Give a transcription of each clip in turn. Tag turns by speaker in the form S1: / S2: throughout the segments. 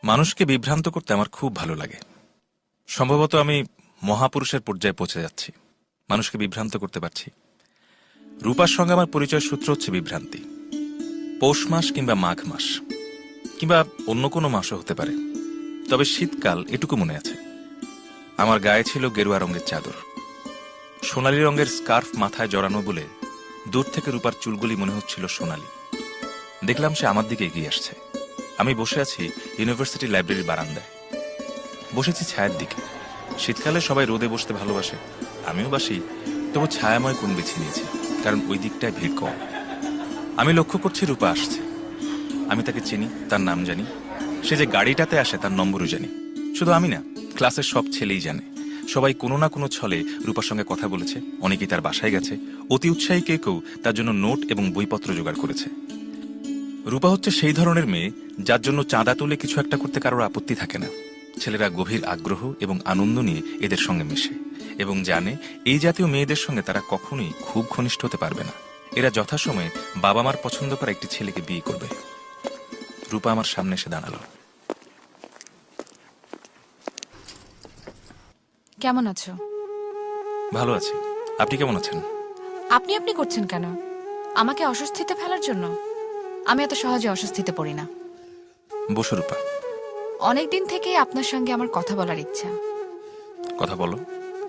S1: মানুষকে বিভ্রান্ত করতে আমার খুব ভালো লাগে। সম্ভবত আমি মহাপুরুষের পর্যায়ে পৌঁছে যাচ্ছি, মানুষকে বিভ্রান্ত করতে পারছি। রূপার সঙ্গে আমার পরিচয় সূত্র হচ্ছে বিভ্রান্তি। পৌষ মাস কিংবা মাঘ মাস কিংবা অন্য কোনো মাসও হতে পারে, তবে শীতকাল এটুকু মনে আছে, আমার গায়ে ছিল গেরুয়া রঙের চাদর, সোনালী রঙের স্কার্ফ মাথায় জড়ানো বলে দূর থেকে রূপার চুলগুলি মনে হচ্ছিল সোনালী। দেখলাম সে আমার দিকে এগিয়ে আসছে। আমি বসে আছি ইউনিভার্সিটি লাইব্রেরির বারান্দায়, বসেছি ছায়ার দিকে। শীতকালে সবাই রোদে বসতে ভালোবাসে, আমিও বাসি, তবু ছায়াময় কোণ বেছে নিয়েছি, কারণ ওই দিকটায় ভিড় কম। আমি লক্ষ্য করছি রূপা আসছে। আমি তাকে চিনি, তার নাম জানি, সে যে গাড়িটাতে আসে তার নম্বরও জানি। শুধু আমি না, ক্লাসের সব ছেলেই জানে। সবাই কোনো না কোনো ছলে রূপার সঙ্গে কথা বলেছে, অনেকেই তার বাসায় গেছে, অতি উৎসাহী কেউ তার জন্য নোট এবং বইপত্র জোগাড় করেছে। রূপা হচ্ছে সেই ধরনের মেয়ে যার জন্য চাঁদা তুলে কিছু একটা করতে কারোর আপত্তি থাকে না। ছেলেরা গভীর আগ্রহ এবং আনন্দ নিয়ে এদের সঙ্গে মেশে এবং জানে এই জাতীয় মেয়েদের সঙ্গে তারা কখনোই খুব ঘনিষ্ঠ হতে পারবে না। এরা যথাসময়ে বাবা মার পছন্দ করা একটি ছেলেকে বিয়ে করবে। রূপা আমার সামনে এসে দাঁড়ালো।
S2: কেমন আছো?
S1: ভালো আছি, আপনি কেমন আছেন?
S2: আপনি আপনি করছেন কেন? আমাকে অস্বস্তিতে ফেলার জন্য? আমি এত সহজে অস্বস্তিতে পড়ি না।
S1: বসো রূপা।
S2: অনেকদিন থেকে আপনার সঙ্গে আমার কথা বলার ইচ্ছা।
S1: কথা বলো।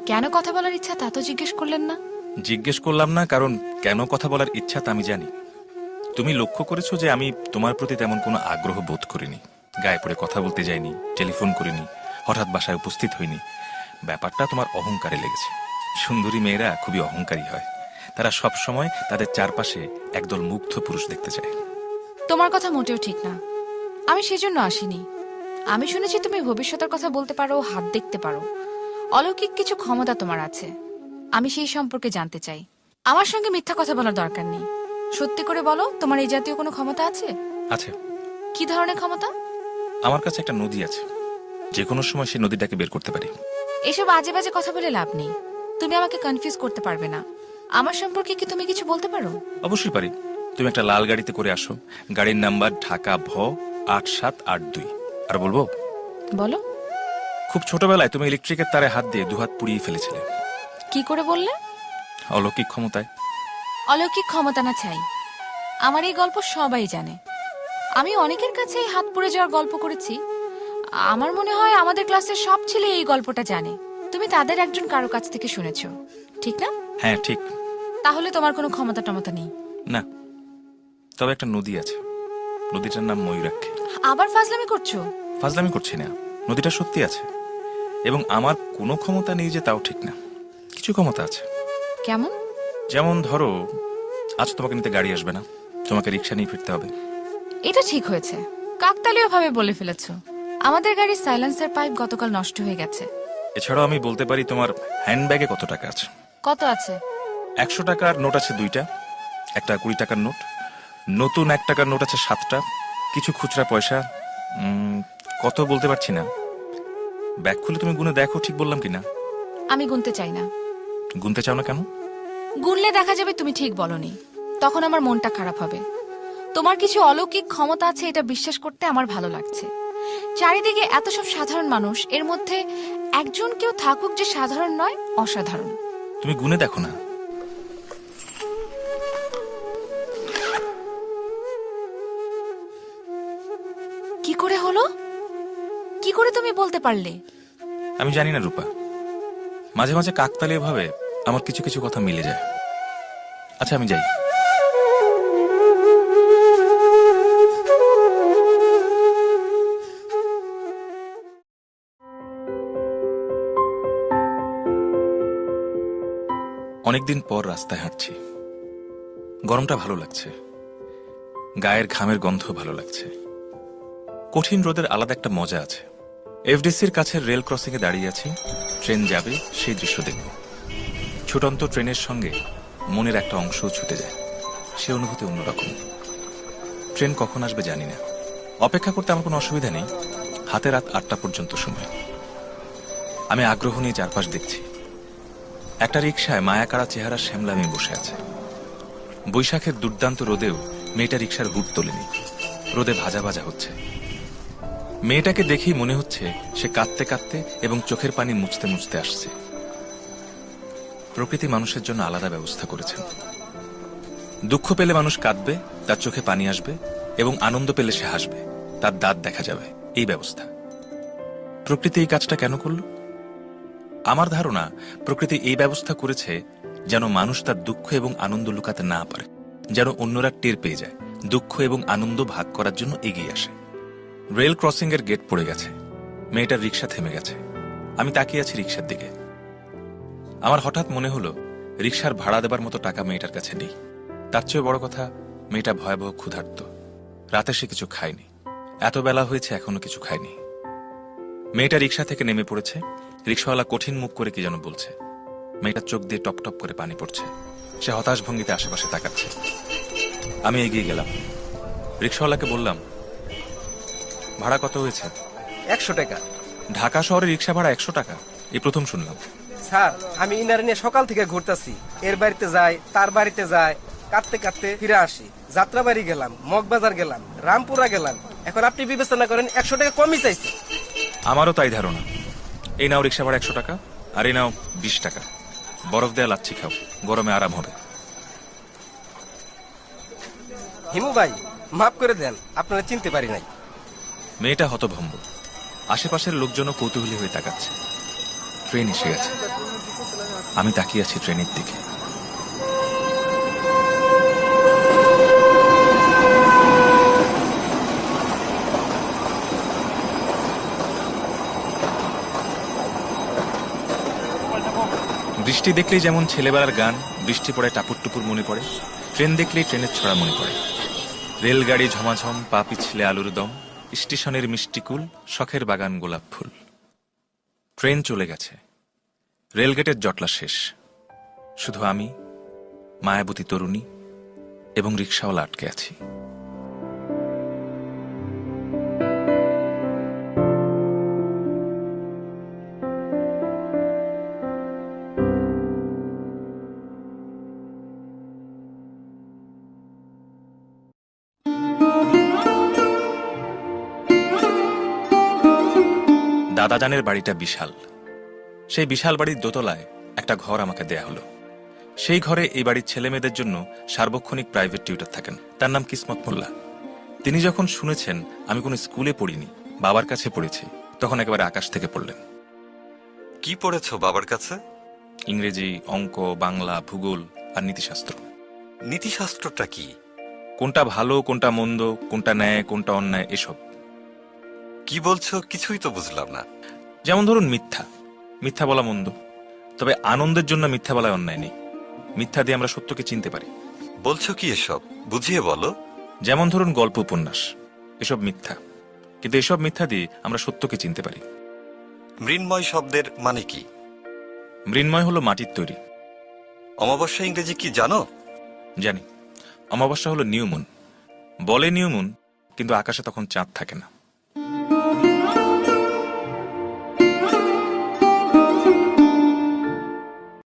S2: কেন কথা বলার ইচ্ছা তা তো জিজ্ঞেস করলেন না।
S1: জিজ্ঞেস করলাম না, কারণ কেন কথা বলার ইচ্ছা তা আমি জানি। তুমি লক্ষ্য করেছো যে আমি তোমার প্রতি তেমন কোনো আগ্রহ বোধ করিনি, গায়ে পড়ে কথা বলতে যাইনি, টেলিফোন করিনি, হঠাৎ বাসায় উপস্থিত হইনি। ব্যাপারটা তোমার অহংকারে লেগেছে। সুন্দরী মেয়েরা খুবই অহংকারী হয়, তারা সব সময় তাদের চারপাশে একদল মুগ্ধ পুরুষ দেখতে চায়।
S2: তোমার কথা মোটেও ঠিক না, আমি সেজন্য আসিনি। আমি শুনেছি তুমি ভবিষ্যতের কথা বলতে পারো, হাত দেখতে পারো, অলৌকিক কিছু ক্ষমতা তোমার আছে। আমি সেই সম্পর্কে জানতে চাই। আমার সঙ্গে মিথ্যা কথা বলার দরকার নেই, সত্যি করে বলো, তোমার এই জাতীয় কোনো ক্ষমতা আছে?
S1: আছে।
S2: কি ধরনের ক্ষমতা?
S1: আমার কাছে একটা নদী আছে, যে কোনো সময় সেই নদীটাকে বের করতে পারি।
S2: এসব আজে বাজে কথা বলে লাভ নেই। তুমি আমাকে কনফিউজ করতে পারবে না। আমার সম্পর্কে কি তুমি কিছু বলতে পারো?
S1: অবশ্যই পারি। তুমি একটা লাল গাড়িতে করে আসো, গাড়ির নাম্বার ঢাকা ভ 8782। আর বলবো?
S2: বলো।
S1: খুব ছোটবেলায় তুমি ইলেকট্রিকের তারে হাত দিয়ে দুহাত পুড়িয়ে ফেলেছিলে।
S2: কি করে বললে?
S1: অলৌকিক ক্ষমতায়।
S2: অলৌকিক ক্ষমতা না চাই। আমার এই গল্প সবাই জানে। আমি অনেকের কাছে এই হাত পুড়ে যাওয়ার গল্প করেছি। আমার মনে হয় আমাদের ক্লাসের সব ছেলে এই গল্পটা জানে। তুমি তাদের একজন কারো কাছ থেকে শুনেছো, ঠিক না?
S1: হ্যাঁ ঠিক।
S2: তাহলে তোমার কোনো ক্ষমতা টমতা নেই।
S1: না, তবে একটা নদী আছে, নদীটার নাম ময়ূরাক্ষী।
S2: আবার ফাজলামি করছো?
S1: ফাজলামি করছি না, নদীটা সত্যি আছে। এবং আমার কোনো ক্ষমতা নেই যে তাও ঠিক না, কিছু ক্ষমতা আছে।
S2: কেমন?
S1: যেমন ধরো, আজ তোমাকে নিতে গাড়ি আসবে না, তোমাকে রিক্সা নিয়ে ফিরতে হবে।
S2: এটা ঠিক হয়েছে, কাকতালীয় ভাবে বলে ফেলেছো। আমাদের গাড়ির সাইলেন্সার পাইপ গতকাল নষ্ট হয়ে গেছে।
S1: এছাড়াও আমি বলতে পারি তোমার হ্যান্ডব্যাগে কত টাকা আছে।
S2: কত আছে?
S1: 100 টাকার নোট আছে 2টা, একটা 20 টাকার নোট, নতুন 1 টাকার নোট আছে 7টা, কিছু খুচরা পয়সা, কত বলতে পারছি না। ব্যাগ খুলে তুমি গুনে দেখো ঠিক বললাম কিনা।
S2: আমি গুনতে চাই না।
S1: গুনতে চাও না কেন?
S2: গুনলে দেখা যাবে তুমি ঠিক বলনি, তখন আমার মনটা খারাপ হবে। তোমার কিছু অলৌকিক ক্ষমতা আছে এটা বিশ্বাস করতে আমার ভালো লাগছে। চারিদিকে এত সব সাধারণ মানুষ, এর মধ্যে একজন কেউ থাকুক যে সাধারণ নয়, অসাধারণ।
S1: তুমি গুনে দেখো না।
S2: কি করে হলো? কি করে তুমি বলতে পারলে?
S1: আমি জানি না রূপা, মাঝে মাঝে কাকতালীয় ভাবে আমার কিছু কিছু কথা মিলে যায়। আচ্ছা আমি যাই। অনেকদিন পর রাস্তায় হাঁটছি, গরমটা ভালো লাগছে, গায়ের ঘামের গন্ধ ভালো লাগছে। কঠিন রোদের আলাদা একটা মজা আছে। এফডিসির কাছে রেল ক্রসিং এ দাঁড়িয়ে আছি, ট্রেন যাবে সেই দৃশ্য দেখব। ছুটন্ত ট্রেনের সঙ্গে মনের একটা অংশও ছুটে যায়, সে অনুভূতি অন্যরকম। ট্রেন কখন আসবে জানি না, অপেক্ষা করতে আমার কোনো অসুবিধা নেই। হাতে রাত 8টা পর্যন্ত সময়। আমি আগ্রহ নিয়ে চারপাশ দেখছি। একটা রিকশায় মায়াকাড়া চেহারা শ্যামলা মেয়ে বসে আছে। বৈশাখের দুর্দান্ত রোদেও মেয়েটা রিকশার হুড তোলেনি, রোদে ভাজা ভাজা হচ্ছে। মেয়েটাকে দেখেই মনে হচ্ছে সে কাঁদতে কাঁদতে এবং চোখের পানি মুছতে মুছতে আসছে। প্রকৃতি মানুষের জন্য আলাদা ব্যবস্থা করেছেন। দুঃখ পেলে মানুষ কাঁদবে, তার চোখে পানি আসবে, এবং আনন্দ পেলে সে হাসবে, তার দাঁত দেখা যাবে। এই ব্যবস্থা। প্রকৃতি এই কাজটা কেন করল? আমার ধারণা প্রকৃতি এই ব্যবস্থা করেছে যেন মানুষ তার দুঃখ এবং আনন্দ লুকাতে না পারে, যেন অন্যরা টের পেয়ে যায়, দুঃখ এবং আনন্দ ভাগ করার জন্য এগিয়ে আসে। রেল ক্রসিং এর গেট পড়ে গেছে, মেয়েটার রিক্সা থেমে গেছে। আমি তাকিয়ে আছি রিক্সার দিকে। আমার হঠাৎ মনে হলো রিক্সার ভাড়া দেবার মতো টাকা মেয়েটার কাছে নেই। তার চেয়ে বড় কথা, মেয়েটা ভয়াবহ ক্ষুধার্ত। রাতে সে কিছু খায়নি, এত বেলা হয়েছে এখনো কিছু খায়নি। মেয়েটা রিক্সা থেকে নেমে পড়েছে। রিক্সাওয়ালা কঠিন মুখ করে কি যেন বলছে। মেয়েটার চোখ দিয়ে টপ টপ করে পানি পড়ছে। সে হতাশ ভঙ্গিতে আশেপাশে তাকাচ্ছে। আমি এগিয়ে গেলাম, রিক্সাওয়ালাকে বললাম, ভাড়া কত হয়েছে?
S3: 100 টাকা।
S1: ঢাকা শহরে রিক্সা ভাড়া 100 টাকা? এই প্রথম শুনলাম।
S3: স্যার, আমি ইনার নিয়ে সকাল থেকে ঘুরতেছি। এর বাড়িতে যাই, তার বাড়িতে যাই, কাঁদতে কাঁদতে ফিরে আসি। যাত্রাবাড়ি গেলাম, মগবাজার গেলাম, রামপুরা গেলাম। এখন আপনি বিবেচনা করেন 100 টাকা কমই চাইছে।
S1: আমারও তাই ধারণা। এই নাও রিক্সা ভাড়া 100 টাকা, আর এই নাও 20 টাকা। বরফ দেয়া লাচ্ছি খাও, গরমে আরাম হবে।
S3: হিমু ভাই, মাফ করে দেন, আপনারা চিনতে পারি নাই।
S1: মেয়েটা হতভম্ব। আশেপাশের লোকজনও কৌতূহলী হয়ে তাকাচ্ছে। ট্রেন এসে গেছে। আমি তাকিয়ে আছি ট্রেনের দিকে। বৃষ্টি দেখলেই যেমন ছেলেবেলার গান বৃষ্টি পড়ে টাপুর টুপুর মনে পড়ে, ট্রেন দেখলেই ট্রেনের ছড়া মনে পড়ে। রেলগাড়ি ঝমাঝম, পা পিছলে আলুর দম, স্টেশনের মিষ্টিকুল, শখের বাগান গোলাপ ফুল। ট্রেন চলে গেছে, রেলগেটের জটলা শেষ। শুধু আমি, মায়াবতী তরুণী এবং রিক্সাওয়ালা আটকে আছি। দাদাজানের বাড়িটা বিশাল। সেই বিশাল বাড়ির দোতলায় একটা ঘর আমাকে দেয়া হলো। সেই ঘরে এই বাড়ির ছেলে মেয়েদের জন্য সার্বক্ষণিক প্রাইভেট টিউটর থাকেন। তার নাম কিসমত মোল্লা। তিনি যখন শুনেছেন আমি কোনো স্কুলে পড়িনি, বাবার কাছে পড়েছি, তখন একেবারে আকাশ থেকে পড়লেন।
S4: কি পড়েছো বাবার কাছে?
S1: ইংরেজি, অঙ্ক, বাংলা, ভূগোল আর নীতিশাস্ত্র।
S4: নীতিশাস্ত্রটা কি?
S1: কোনটা ভালো, কোনটা মন্দ, কোনটা ন্যায়, কোনটা অন্যায়, এসব।
S4: কি বলছো কিছুই তো বুঝলাম না।
S1: যেমন ধরুন মিথ্যা, মিথ্যা বলা মন্দ, তবে আনন্দের জন্য মিথ্যা বলায় অন্যায় নেই। মিথ্যা দিয়ে আমরা সত্যকে চিনতে পারি।
S4: বলছো কি এসব? বুঝিয়ে বলো।
S1: যেমন ধরুন গল্প, উপন্যাস, এসব মিথ্যা, কিন্তু এসব মিথ্যা দিয়ে আমরা সত্যকে চিনতে পারি।
S4: মৃন্ময় শব্দের মানে কি?
S1: মৃন্ময় হলো মাটির তৈরি।
S4: অমাবস্যা ইংরেজি কি জানো?
S1: জানি। অমাবস্যা হলো নিউ মুন। বলে নিউ মুন, কিন্তু আকাশে তখন চাঁদ থাকে না।